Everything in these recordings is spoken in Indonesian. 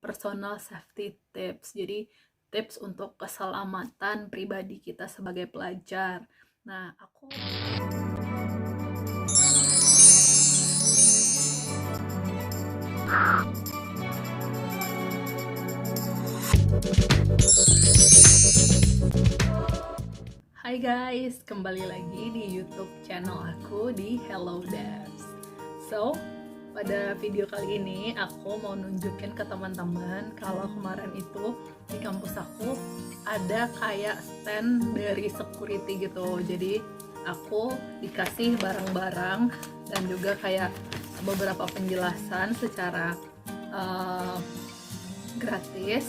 personal safety tips. Jadi tips untuk keselamatan pribadi kita sebagai pelajar. Nah, Hai guys, kembali lagi di YouTube channel aku di Hello Devs. So, pada video kali ini aku mau nunjukin ke teman-teman kalau kemarin itu di kampus aku ada kayak stand dari security gitu. Jadi aku dikasih barang-barang dan juga kayak beberapa penjelasan secara gratis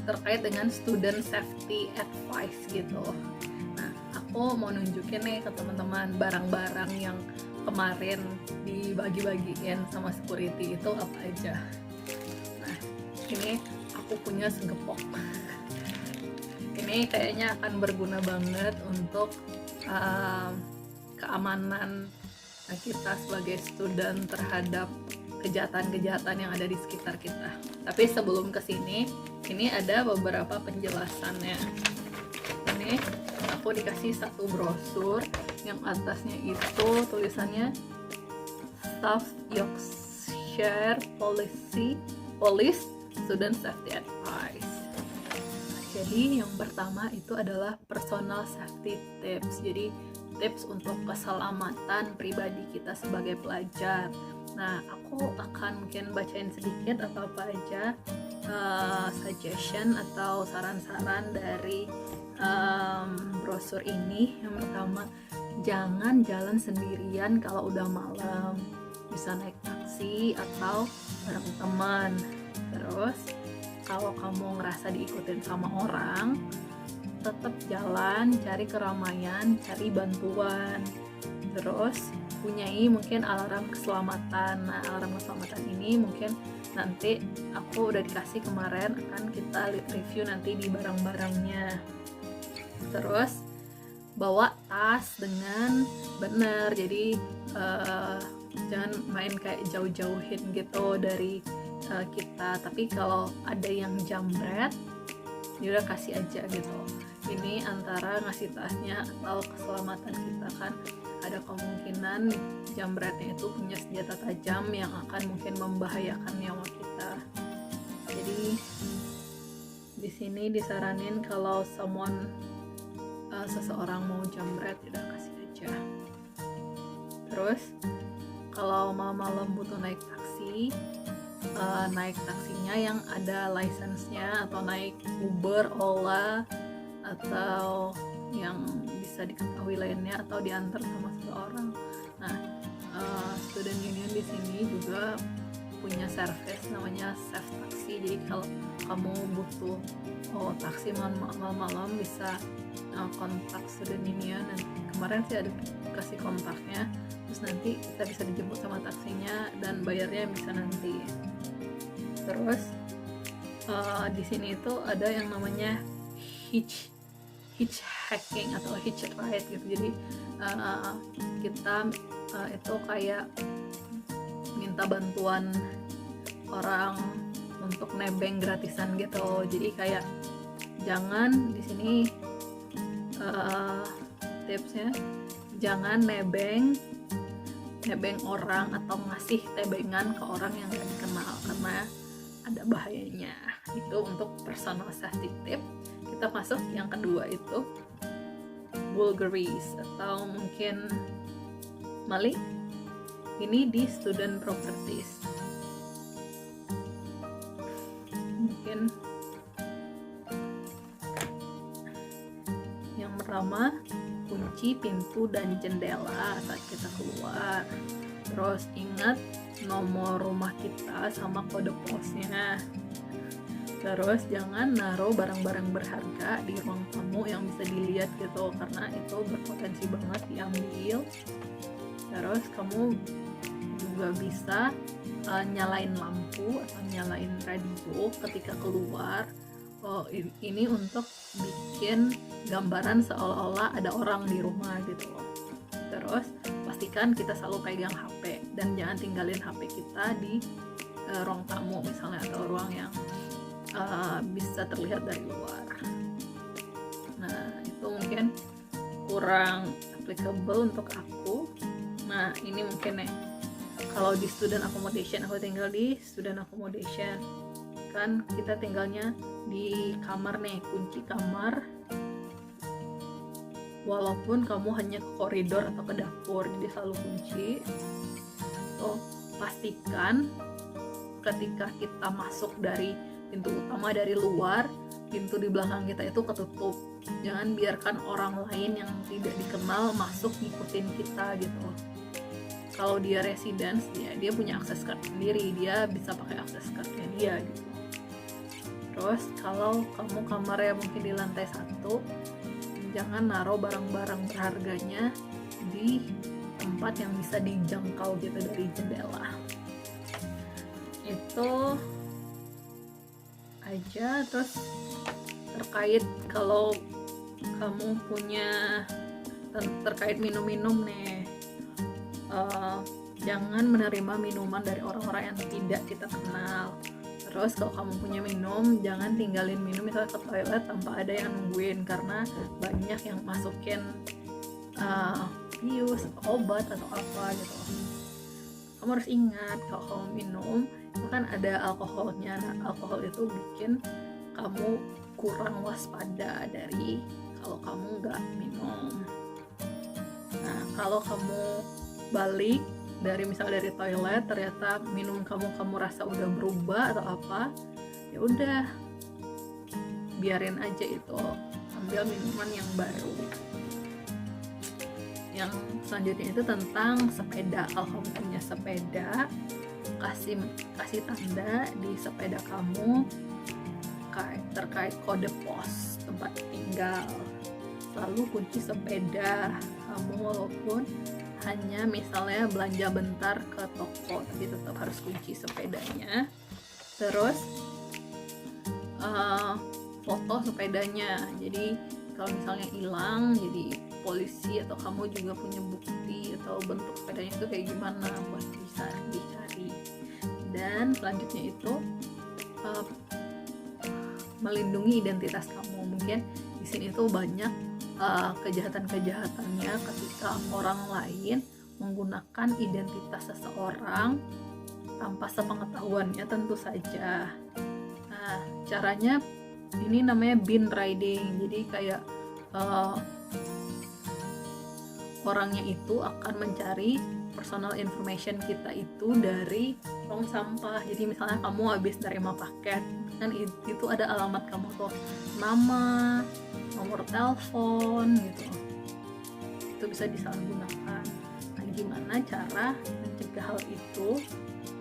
terkait dengan student safety advice gitu. Nah, aku mau nunjukin nih ke teman-teman barang-barang yang kemarin dibagi-bagiin sama security itu apa aja. Nah, ini aku punya segepok. Ini kayaknya akan berguna banget untuk keamanan kita sebagai student terhadap kejahatan-kejahatan yang ada di sekitar kita. Tapi sebelum kesini, ini ada beberapa penjelasannya. Ini aku dikasih satu brosur yang atasnya itu tulisannya South Yorkshire Police Student Safety Advice. Jadi yang pertama itu adalah personal safety tips. Jadi tips untuk keselamatan pribadi kita sebagai pelajar. Nah, aku akan mungkin bacain sedikit atau apa aja suggestion atau saran-saran dari brosur ini. Yang pertama, jangan jalan sendirian kalau udah malam, bisa naik taksi atau bareng teman. Terus kalau kamu ngerasa diikutin sama orang, tetap jalan, cari keramaian, cari bantuan. Terus punyai mungkin alarm keselamatan. Nah, alarm keselamatan ini mungkin nanti aku udah dikasih kemarin, akan kita review nanti di barang-barangnya. Terus bawa tas dengan benar, jadi jangan main kayak jauh-jauhin gitu dari kita. Tapi kalau ada yang jambret, ya udah kasih aja gitu. Ini antara ngasih tasnya atau keselamatan kita, kan ada kemungkinan jambretnya itu punya senjata tajam yang akan mungkin membahayakan nyawa kita. Jadi di sini disaranin kalau seseorang mau jambret, udah kasih aja. Terus kalau malam butuh naik taksi, naik taksinya yang ada license-nya, atau naik Uber, Ola, atau yang bisa diketahui lainnya, atau diantar sama seseorang. Nah, student union di sini juga punya service namanya Safe Taxi. Jadi kalau kamu butuh taksi malam-malam, bisa kontak student union. Dan kemarin sih ada kasih kontaknya, terus nanti kita bisa dijemput sama taksinya dan bayarnya bisa nanti. Terus di sini itu ada yang namanya hitchhiking atau hitch ride gitu. Jadi kita itu kayak minta bantuan orang untuk nebeng gratisan gitu. Jadi kayak jangan di sini tipsnya, jangan nebeng orang atau ngasih tebengan ke orang yang gak dikenal karena ada bahayanya. Itu untuk personal safety tip. Kita masuk yang kedua, itu bulgaries atau mungkin maling. Ini di student properties. Mungkin yang pertama, kunci pintu dan jendela saat kita keluar. Terus ingat nomor rumah kita sama kode posnya. Terus jangan naruh barang-barang berharga di ruang tamu yang bisa dilihat gitu, karena itu berpotensi banget diambil. Terus kamu juga bisa nyalain lampu atau nyalain radio ketika keluar. Ini untuk bikin gambaran seolah-olah ada orang di rumah gitu. Terus pastikan kita selalu pegang HP dan jangan tinggalin HP kita di ruang tamu misalnya, atau ruang yang bisa terlihat dari luar. Nah, itu mungkin kurang applicable untuk aku. Nah, ini mungkin nih, kalau di student accommodation, aku tinggal di student accommodation, kan kita tinggalnya di kamar nih, kunci kamar, walaupun kamu hanya ke koridor atau ke dapur, jadi selalu kunci. So, pastikan ketika kita masuk dari pintu utama dari luar, pintu di belakang kita itu ketutup. Jangan biarkan orang lain yang tidak dikenal masuk ngikutin kita gitu. Kalau dia residence, dia punya akses card sendiri, dia bisa pakai akses cardnya dia gitu. Terus kalau kamu kamarnya mungkin di lantai 1, jangan naruh barang-barang berharganya di tempat yang bisa dijangkau gitu dari jendela. Itu aja. Terus terkait kalau kamu punya terkait minum-minum nih, jangan menerima minuman dari orang-orang yang tidak kita kenal. Terus kalau kamu punya minum, jangan tinggalin minum misalnya ke toilet tanpa ada yang nungguin, karena banyak yang masukin bius, obat atau apa gitu. Kamu harus ingat kalau kamu minum itu kan ada alkoholnya. Nah, alkohol itu bikin kamu kurang waspada dari kalau kamu nggak minum. Nah, kalau kamu balik dari toilet, ternyata minum kamu rasa udah berubah atau apa, ya udah biarin aja itu, ambil minuman yang baru. Yang selanjutnya itu tentang sepeda. Kalau kamu punya sepeda, kasih tanda di sepeda kamu terkait kode pos tempat tinggal. Selalu kunci sepeda kamu, walaupun hanya misalnya belanja bentar ke toko, tapi tetap harus kunci sepedanya. Terus foto sepedanya, jadi kalau misalnya hilang, jadi polisi atau kamu juga punya bukti atau bentuk sepedanya itu kayak gimana buat bisa dicari. Dan selanjutnya itu melindungi identitas kamu. Mungkin di sini tuh banyak kejahatan-kejahatannya ketika orang lain menggunakan identitas seseorang tanpa sepengetahuannya tentu saja. Nah, caranya ini namanya bin riding. Jadi kayak orangnya itu akan mencari personal information kita itu dari tong sampah. Jadi misalnya kamu habis nerima paket, kan itu ada alamat kamu tuh, nama, nomor telepon gitu. Itu bisa disalahgunakan. Nah, gimana cara mencegah hal itu?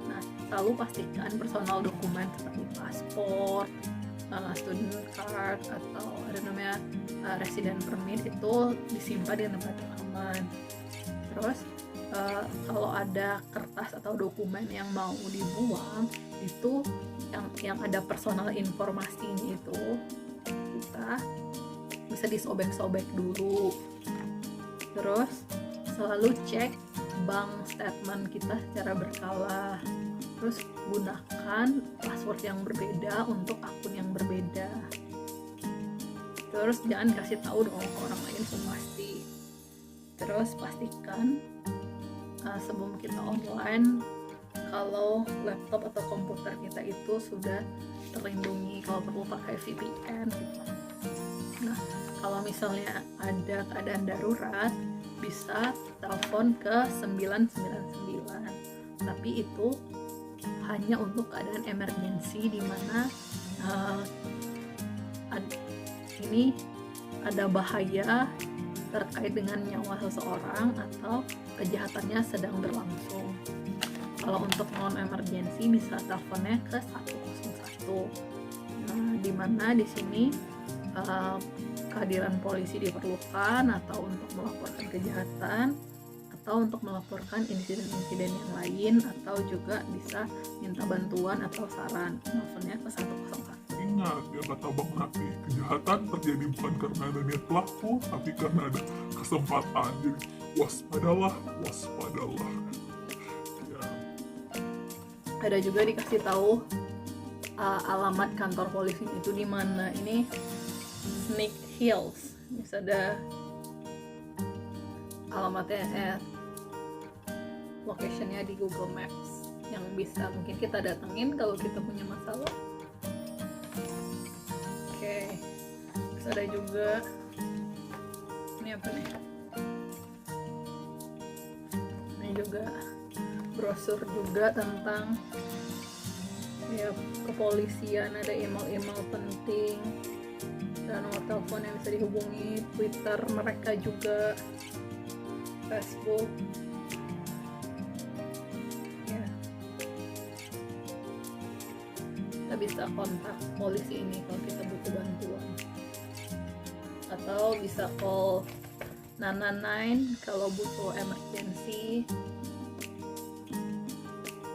Nah, selalu pastikan personal dokumen seperti paspor, student card, atau ada namanya resident permit itu disimpan di tempat yang aman. Terus kalau ada kertas atau dokumen yang mau dibuang, itu yang ada personal informasinya itu kita bisa disobek-sobek dulu. Terus selalu cek bank statement kita secara berkala. Terus gunakan password yang berbeda untuk akun yang berbeda. Terus jangan kasih tahu dong ke orang lain pasti. Terus pastikan sebelum kita online kalau laptop atau komputer kita itu sudah terlindungi, kalau perlu pakai VPN gitu. Nah, kalau misalnya ada keadaan darurat, bisa telepon ke 999, tapi itu hanya untuk keadaan emergency di mana ini ada bahaya terkait dengan nyawa seseorang atau kejahatannya sedang berlangsung. Kalau untuk non emergency bisa teleponnya ke 101. Nah, di mana di sini kehadiran polisi diperlukan atau untuk melaporkan kejahatan atau untuk melaporkan insiden-insiden yang lain, atau juga bisa minta bantuan atau saran, teleponnya ke 101. Ingat ya kata Bang Raffi, kejahatan terjadi bukan karena ada niat pelaku, tapi karena ada kesempatan. Jadi waspadalah. Ya. Ada juga dikasih tahu alamat kantor polisi itu di mana. Ini Sneak Hills, bisa ada alamatnya, locationnya di Google Maps yang bisa mungkin kita datengin kalau kita punya masalah. Oke, terus ada juga ini apa nih? Ini juga brosur juga tentang ya kepolisian, ada email-email penting dan nomor telepon yang bisa dihubungi, Twitter mereka juga, Facebook ya. Kita bisa kontak polisi ini kalau kita butuh bantuan, atau bisa call 999 kalau butuh emergency,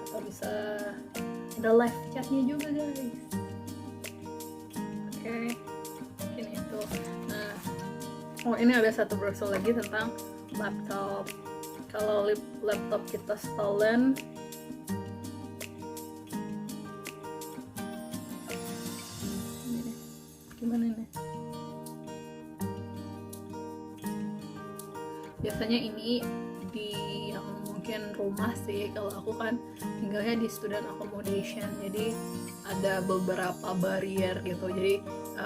atau bisa ada live chatnya juga guys. Oke, mungkin itu. Nah, ini ada satu brosur lagi tentang laptop. Kalau laptop kita stolen, gimana nih? Biasanya ini di yang mungkin rumah sih. Kalau aku kan tinggalnya di student accommodation, jadi ada beberapa barrier gitu. Jadi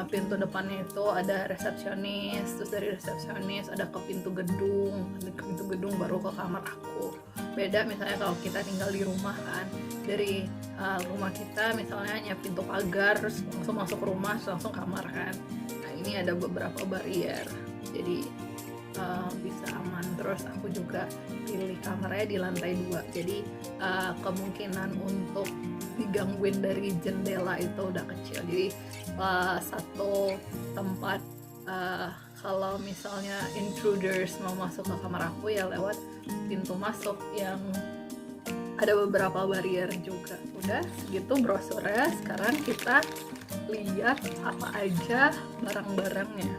pintu depannya itu ada resepsionis, terus dari resepsionis ada ke pintu gedung, baru ke kamar aku. Beda misalnya kalau kita tinggal di rumah kan, dari rumah kita misalnya hanya pintu pagar, terus langsung masuk rumah, terus langsung kamar kan. Nah ini ada beberapa barrier, jadi bisa aman. Terus aku juga pilih kamarnya di lantai 2, jadi kemungkinan untuk digangguin dari jendela itu udah kecil. Jadi satu tempat kalau misalnya intruders mau masuk ke kamar aku ya lewat pintu masuk yang ada beberapa barrier juga. Udah segitu brosurnya. Sekarang kita lihat apa aja barang-barangnya.